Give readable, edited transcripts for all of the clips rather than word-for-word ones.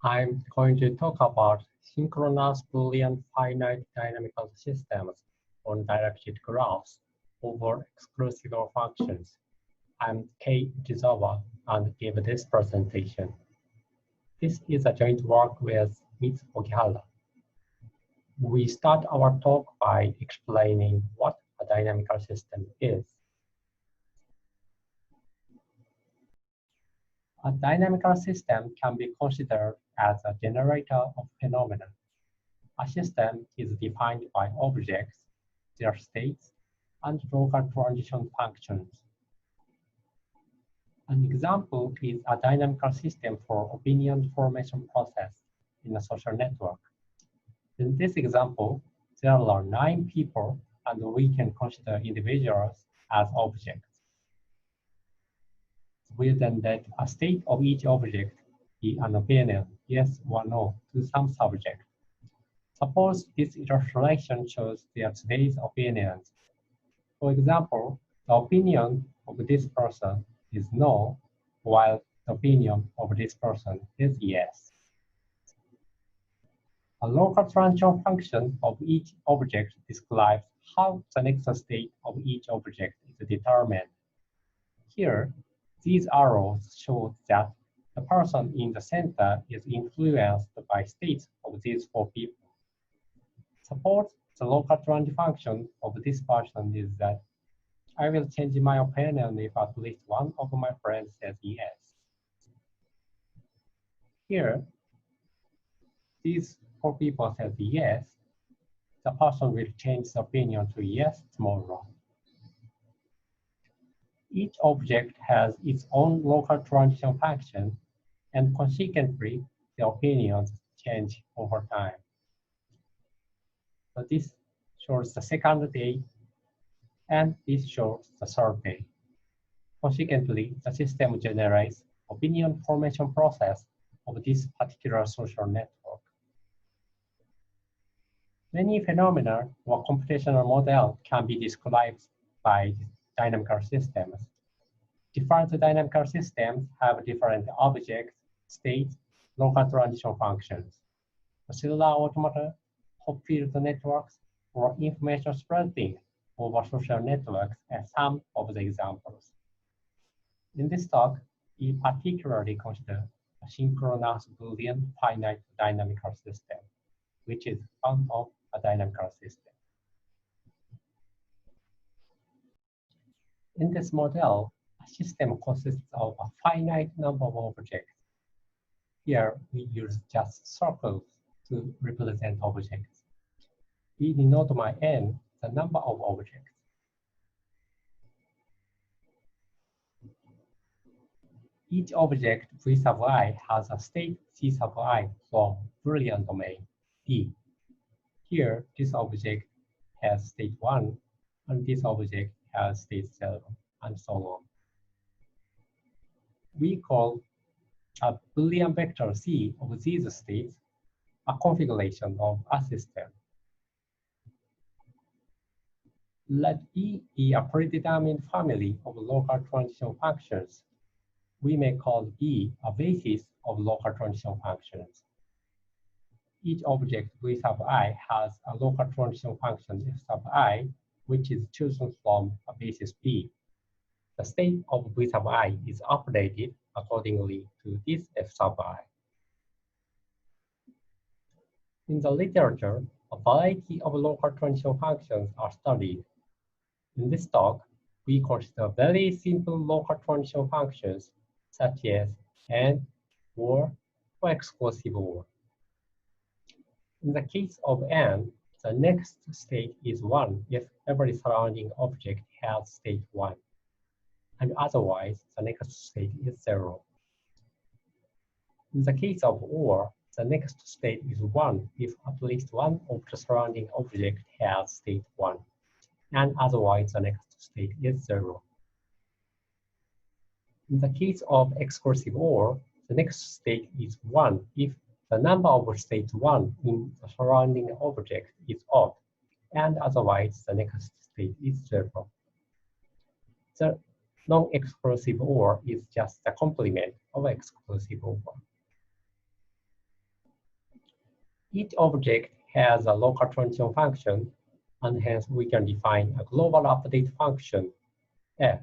I'm going to talk about synchronous Boolean finite dynamical systems on directed graphs over exclusive functions. I'm Uchizawa and give this presentation. This is a joint work with Ms. Ogihara. We start our talk by explaining what a dynamical system is. A dynamical system can be considered as a generator of phenomena. A system is defined by objects, their states, and local transition functions. An example is a dynamical system for opinion formation process in a social network. In this example, there are 9 people, and we can consider individuals as objects. We then let a state of each object be an opinion, yes or no, to some subject. Suppose this illustration shows their today's opinions. For example, the opinion of this person is no, while the opinion of this person is yes. A local transition function of each object describes how the next state of each object is determined. Here, these arrows show that the person in the center is influenced by states of these 4 people. Suppose the local transition function of this person is that I will change my opinion if at least one of my friends says yes. Here, these 4 people said yes, the person will change the opinion to yes tomorrow. Each object has its own local transition function, and consequently, the opinions change over time. So this shows the second day, and this shows the third day. Consequently, the system generates opinion formation process of this particular social network. Many phenomena or computational model can be described by dynamical systems. Different dynamical systems have different objects, states, local transition functions. Cellular automata, Hopfield networks, or information spreading over social networks are some of the examples. In this talk, we particularly consider a synchronous Boolean finite dynamical system, which is one of a dynamical system. In this model, a system consists of a finite number of objects. Here, we use just circles to represent objects. We denote by n the number of objects. Each object V sub I has a state C sub I from Boolean domain D. Here, this object has state 1, and this object has state 0, and so on. We call a Boolean vector C of these states a configuration of a system. Let E be a predetermined family of local transition functions. We may call E a basis of local transition functions. Each object V sub I has a local transition function F sub I, which is chosen from a basis B. The state of V sub I is updated accordingly to this F sub I. In the literature, a variety of local transition functions are studied. In this talk, we consider very simple local transition functions such as AND, OR, or exclusive OR. In the case of AND, the next state is 1 if every surrounding object has state 1, and otherwise the next state is 0. In the case of OR, the next state is 1 if at least one of the surrounding object has state 1, and otherwise the next state is 0. In the case of exclusive OR, the next state is 1 if the number of states 1 in the surrounding object is odd, and otherwise the next state is 0. The non-exclusive OR is just the complement of exclusive OR. Each object has a local transition function, and hence we can define a global update function F.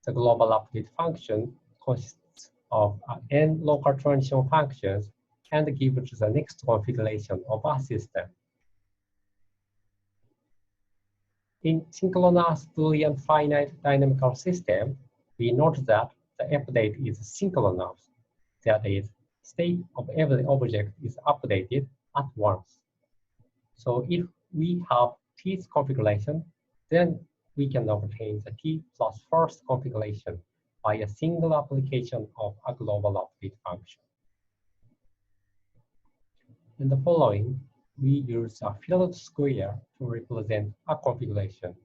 The global update function consists of n local transition functions and gives the next configuration of a system. In synchronous Boolean finite dynamical system, we note that the update is synchronous. That is, state of every object is updated at once. So if we have T's configuration, then we can obtain the T plus first configuration by a single application of a global update function. In the following, we use a filled square to represent a configuration.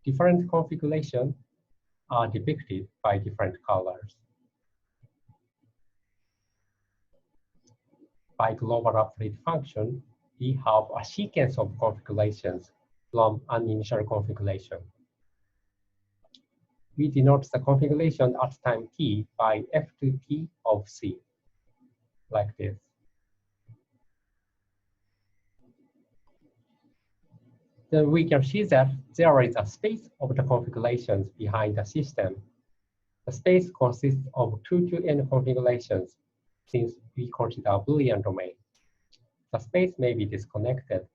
Different configurations are depicted by different colors. By global update function, we have a sequence of configurations from an initial configuration. We denote the configuration at time t by f to t of c, like this. Then we can see that there is a space of the configurations behind the system. The space consists of 2 to n configurations, since we consider a Boolean domain. The space may be disconnected.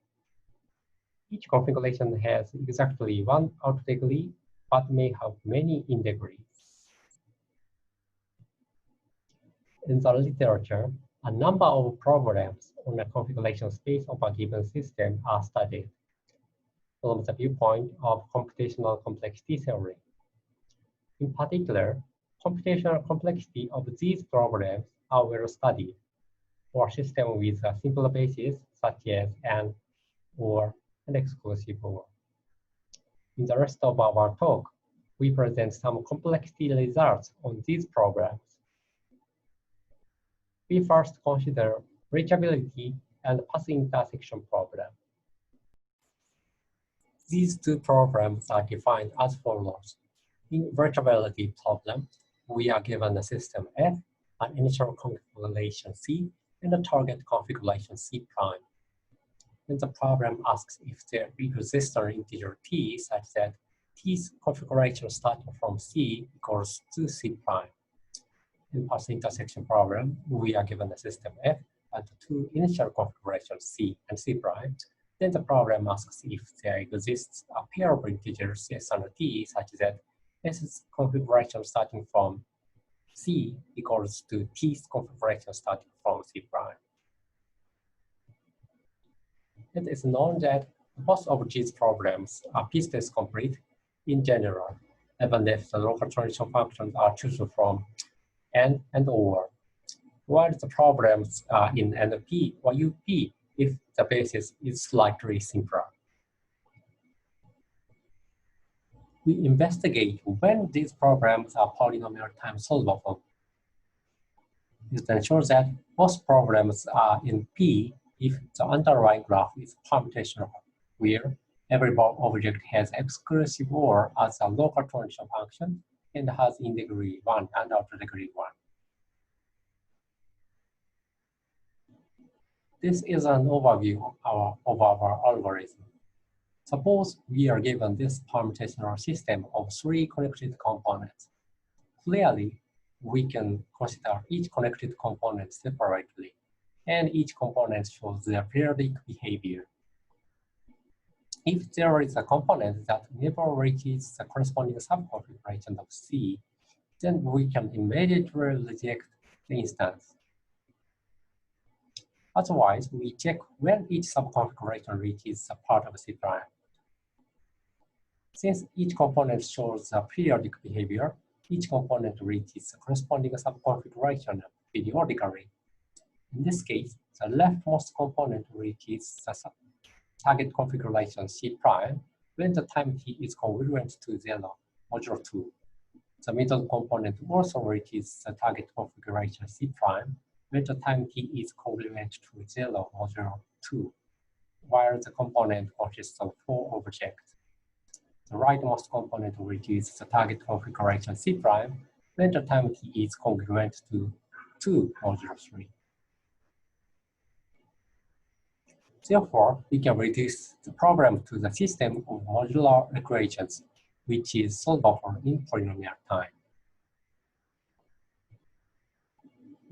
Each configuration has exactly one out degree, but may have many in degree. In the literature, a number of problems on the configuration space of a given system are studied from the viewpoint of computational complexity theory. In particular, computational complexity of these problems are well studied for a system with a simple basis such as AND, OR, and exclusive OR. In the rest of our talk, we present some complexity results on these problems. We first consider reachability and path intersection problem. These two problems are defined as follows. In reachability problem, we are given a system F, an initial configuration C, and a target configuration C prime. And the problem asks if there exists an integer t such that t's configuration starting from C equals to C prime. In path intersection problem, we are given a system F and two initial configurations C and C prime. Then the problem asks if there exists a pair of integers S and T such that S's configuration starting from C equals to T's configuration starting from C prime. It is known that both of these problems are piecewise complete in general, even if the local transition functions are chosen from AND and OR, while the problems are in NP or UP if the basis is slightly simpler. We investigate when these problems are polynomial time solvable. It then shows that both problems are in P if the underlying graph is permutational, where every object has exclusive OR as a local transition function and has in degree 1 and outer degree 1. This is an overview of our algorithm. Suppose we are given this permutational system of 3 connected components. Clearly, we can consider each connected component separately, and each component shows their periodic behavior. If there is a component that never reaches the corresponding subconfiguration of C, then we can immediately reject the instance. Otherwise, we check when each subconfiguration reaches a part of C prime. Since each component shows a periodic behavior, each component reaches the corresponding subconfiguration periodically. In this case, the leftmost component reaches the target configuration C prime when the time t is congruent to 0, modulo 2. The middle component also reaches the target configuration C prime when the time t is congruent to 0, modulo 2, while the component consists of 4 objects. The rightmost component reaches the target configuration C prime when the time t is congruent to 2, modulo 3. Therefore, we can reduce the problem to the system of modular equations, which is solvable in polynomial time.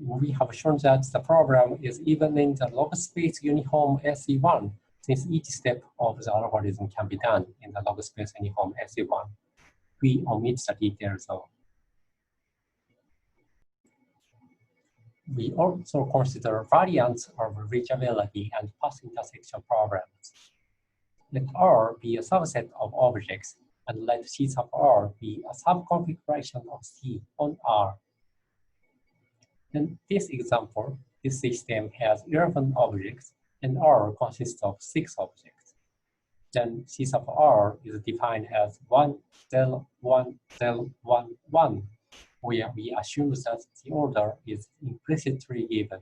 We have shown that the problem is even in the log space uniform SE1, since each step of the algorithm can be done in the log space uniform SE1. We omit the details though. We also consider variants of reachability and path intersection problems. Let R be a subset of objects, and let C sub R be a subconfiguration of C on R. In this example, this system has 11 objects, and R consists of 6 objects. Then C sub R is defined as 1, 0, 1, 0, 1, 1, where we assume that the order is implicitly given.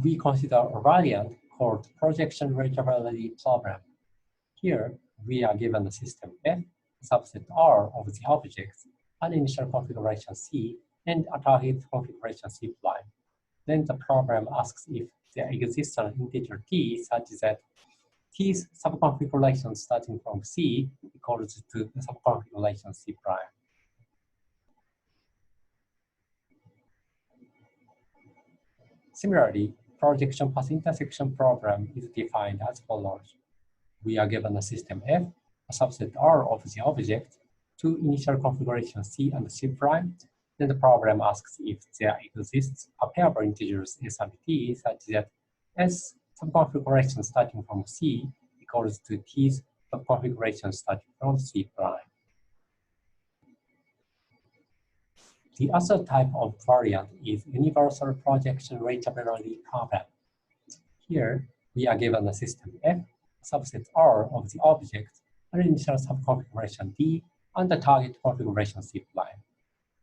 We consider a variant called projection reachability problem. Here, we are given a system F, a subset R of the objects, an initial configuration C, and a target configuration C prime. Then the problem asks if there exists an integer t such that t's subconfiguration starting from C equals to the subconfiguration C prime. Similarly, projection path intersection problem is defined as follows. We are given a system F, a subset R of the object, 2 initial configuration C and C prime. Then the problem asks if there exists a pair of integers S and T such that S subconfiguration starting from C equals to T's subconfiguration starting from C prime. The other type of variant is universal projection reachability problem. Here, we are given a system F, a subset R of the object, an initial subconfiguration D, and the target configuration C prime.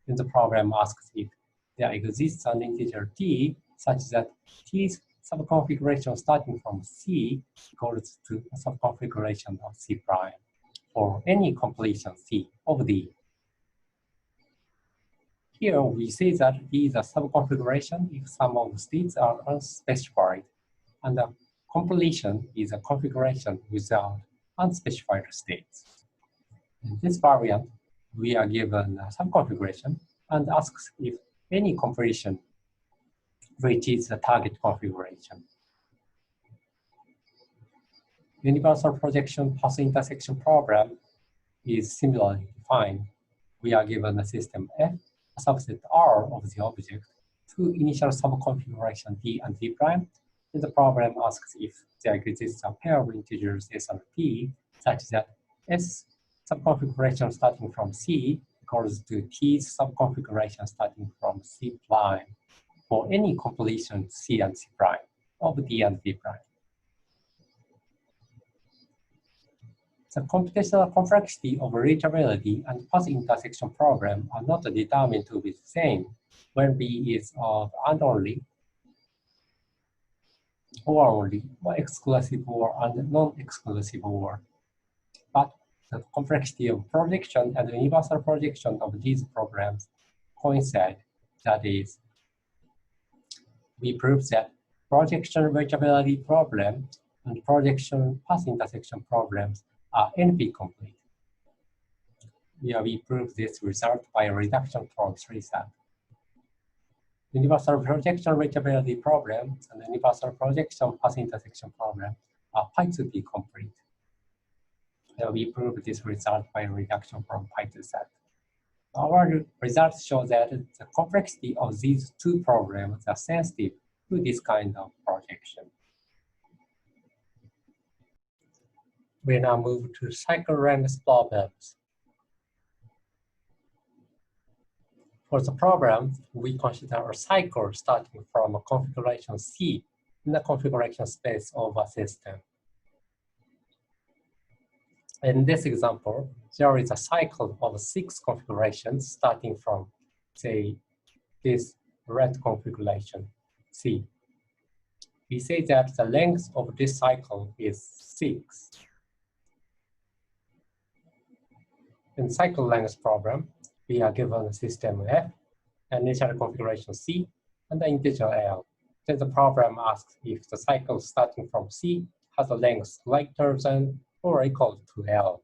Then the problem asks if there exists an integer t such that t's subconfiguration starting from C equals to a subconfiguration of C prime for any completion C of D. Here we say that D is a subconfiguration if some of the states are unspecified, and the completion is a configuration without unspecified states. In this variant, we are given a subconfiguration and asks if any completion reaches the target configuration. Universal projection path intersection problem is similarly defined. We are given a system F, a subset R of the object, 2 initial subconfiguration D and D prime, and the problem asks if there exists a pair of integers S and T such that S subconfiguration starting from C equals to T's subconfiguration starting from C prime for any completion C and C prime of D and D prime. The computational complexity of reachability and path intersection problem are not determined to be the same when B is of and only, or only, or exclusive or and non-exclusive or. But the complexity of projection and universal projection of these problems coincide. That is, we prove that projection reachability problem and projection path intersection problems are NP-complete. Here we prove this result by a reduction from 3 sub. Universal projection reachability problem and universal projection path intersection problem are pi2p complete. Here we prove this result by a reduction from pi to z. Our results show that the complexity of these two problems are sensitive to this kind of projection. We now move to cycle length problems. For the problem, we consider a cycle starting from a configuration C in the configuration space of a system. In this example, there is a cycle of 6 configurations starting from, say, this red configuration, C. We say that the length of this cycle is 6. In cycle length problem, we are given a system F, an initial configuration C, and the integer L. Then the problem asks if the cycle starting from C has a length greater than or equal to L.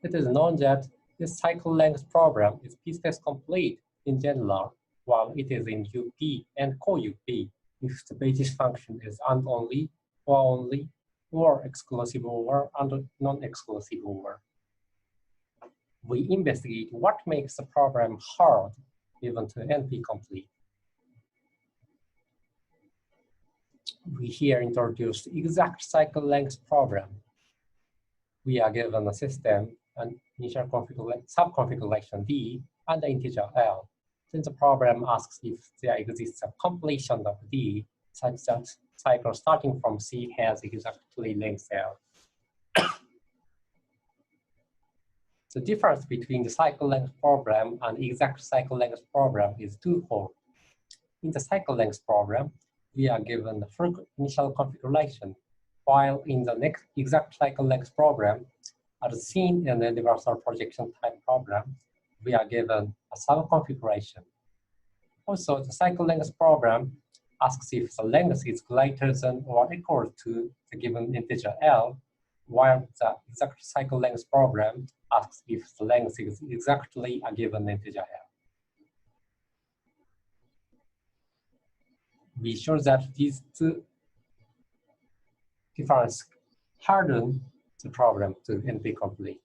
It is known that this cycle length problem is piecewise complete in general, while it is in UP and co-UP if the basis function is AND only, or exclusive OR and non-exclusive OR. We investigate what makes the problem hard even to NP complete. We here introduce the exact cycle length problem. We are given a system and initial subconfiguration D and the integer L. Then the problem asks if there exists a completion of D such that cycle starting from C has exactly length L. The difference between the cycle length problem and exact cycle length problem is twofold. In the cycle length problem, we are given the full initial configuration, while in the next exact cycle length problem, as seen in the universal projection type problem, we are given a sub-configuration. Also, the cycle length problem asks if the length is greater than or equal to the given integer L, while the exact cycle length problem asks if the length is exactly a given integer L. We show that these two differences harden the problem to NP complete.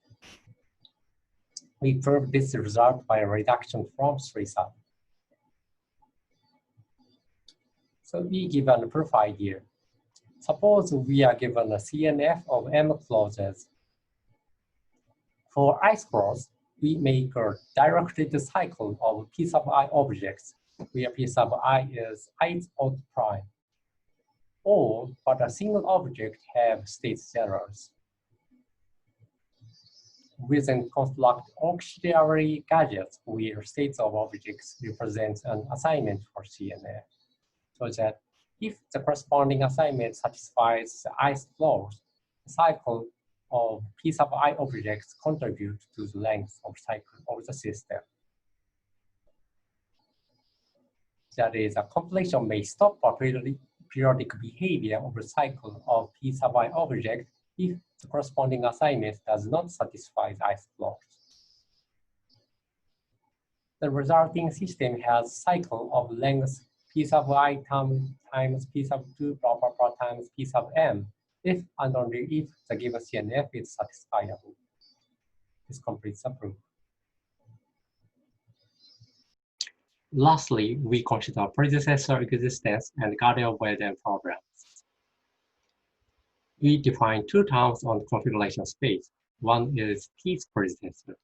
We prove this result by a reduction from 3 sub. So we give a proof idea. Suppose we are given a CNF of M clauses. For I clause, we make a directed cycle of P sub I objects, where P sub I is ith odd prime. All but a single object have state zeros. We then construct auxiliary gadgets where states of objects represent an assignment for CNF, so that if the corresponding assignment satisfies the ith clause, the cycle of P sub I objects contribute to the length of cycle of the system. That is, a completion may stop a periodic behavior of the cycle of P sub I object if the corresponding assignment does not satisfy the ith clause. The resulting system has cycle of length P sub I times P sub 2 blah blah blah times P sub M if and only if the given CNF is satisfiable. This completes the proof. Lastly, we consider predecessor existence and guardian-avoidant problems. We define two terms on the configuration space. One is T's predecessor.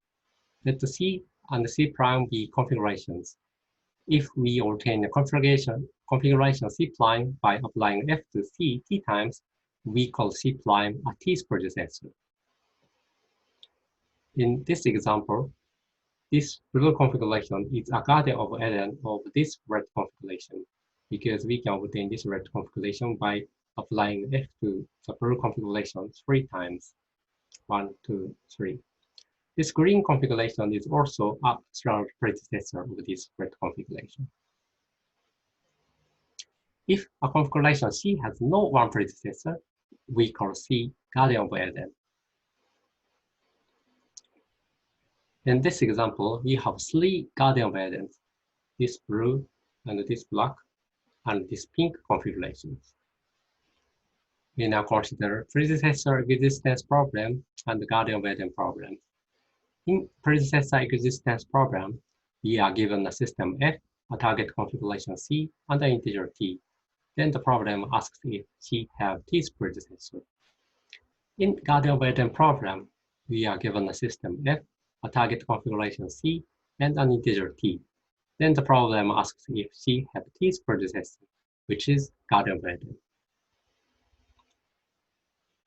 Let C and C prime be configurations. If we obtain a configuration C prime by applying F to C T times, we call C prime a T's predecessor. In this example, this blue configuration is a guardian-avoidant of this red configuration, because we can obtain this red configuration by applying F to the blue configuration 3 times. 1, 2, 3. This green configuration is also a strong predecessor of this red configuration. If a configuration C has no one predecessor, we call C guardian-avoidant. In this example, we have 3 guardian-avoidants, this blue and this black and this pink configurations. We now consider predecessor existence problem and guardian-avoidant problem. In predecessor existence problem, we are given a system F, a target configuration C, and an integer T. Then the problem asks if C have T's predecessor. In guardian-avoidant problem, we are given a system F, a target configuration C, and an integer T. Then the problem asks if C have T's predecessor, which is guardian-avoidant.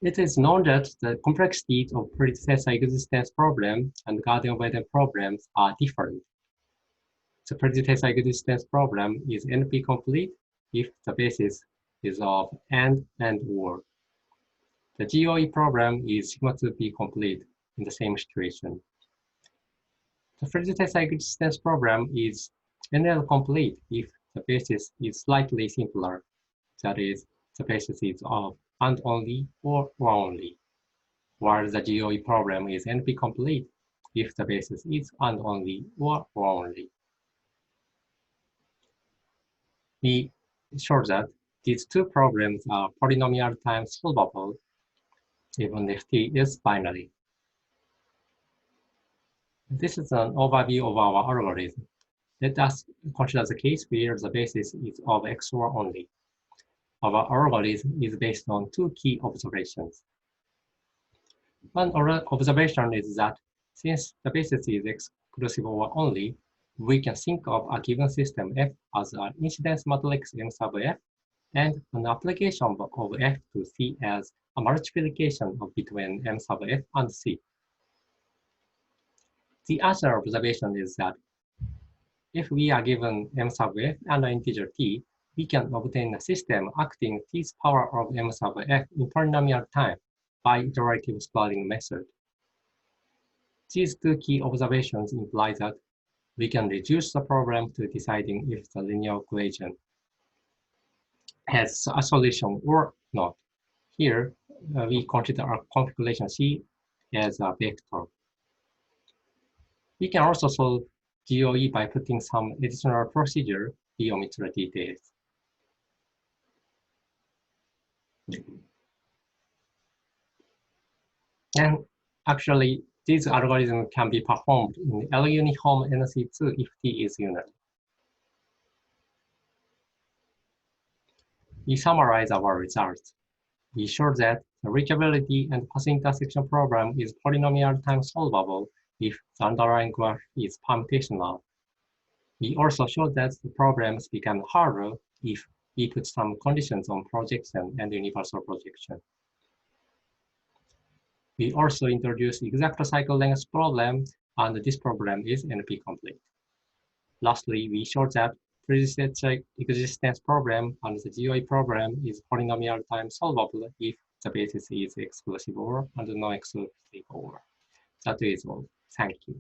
It is known that the complexities of predecessor existence problem and guardian-avoidant problems are different. The predecessor existence problem is NP complete if the basis is of AND and OR. The GOE problem is sigma 2p complete in the same situation. The predecessor existence problem is NL complete if the basis is slightly simpler, that is, the basis is of and only or only, while the GOE problem is NP complete if the basis is and only or only. We show that these two problems are polynomial time solvable even if T is binary. This is an overview of our algorithm. Let us consider the case where the basis is of XOR only. Our algorithm is based on two key observations. One observation is that since the basis is exclusive OR only, we can think of a given system F as an incidence matrix M sub F and an application of F to C as a multiplication of between M sub F and C. The other observation is that if we are given M sub F and an integer T, we can obtain a system acting T's power of M sub F in polynomial time by iterative squaring method. These two key observations imply that we can reduce the problem to deciding if the linear equation has a solution or not. Here, we consider a configuration C as a vector. We can also solve GOE by putting some additional procedure. We omit the details. And actually, this algorithm can be performed in L uniform NC2 if T is unary. We summarize our results. We show that the reachability and path intersection problem is polynomial time solvable if the underlying graph is permutational. We also show that the problems become harder if we put some conditions on projection and universal projection. We also introduce exact cycle length problem, and this problem is NP complete. Lastly, we show that predecessor existence problem and the GOE problem is polynomial time solvable if the basis is exclusive OR and non-exclusive OR. That is all. Thank you.